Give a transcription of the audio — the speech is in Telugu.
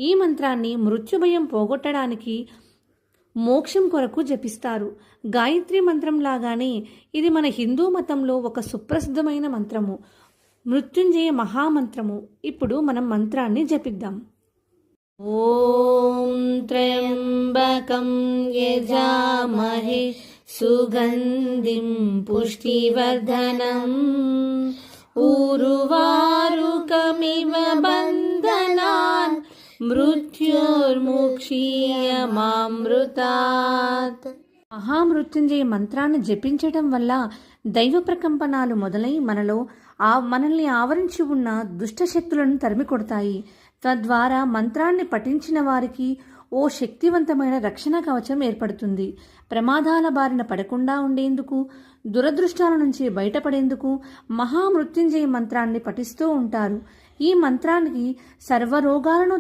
ఈ మంత్రాన్ని మృత్యుభయం పోగొట్టడానికి, మోక్షం కొరకు జపిస్తారు. గాయత్రి మంత్రం లాగానే ఇది మన హిందూ మతంలో ఒక సుప్రసిద్ధమైన మంత్రము, మృత్యుంజయ మహామంత్రము. ఇప్పుడు మనం మంత్రాన్ని జపిద్దాం. ఓం త్రయంబకం యజామహే సుగంధిం పుష్టివర్ధనం ఊర్వారుకమివ బంధనాన్ మృత్యుర్ముక్షీయమామృతాత్. మహామృత్యుంజయ మంత్రాన్ని జపించటం వల్ల దైవ ప్రకంపనాలు మొదలై మనల్ని ఆవరించి ఉన్న దుష్టశక్తులను తరిమి కొడతాయి. తద్వారా మంత్రాన్ని పఠించిన వారికి ఓ శక్తివంతమైన రక్షణ కవచం ఏర్పడుతుంది. ప్రమాదాల బారిన పడకుండా ఉండేందుకు, దురదృష్టాల నుంచి బయటపడేందుకు మహామృత్యుంజయ మంత్రాన్ని పఠిస్తూ ఉంటారు. ఈ మంత్రానికి సర్వరోగాలను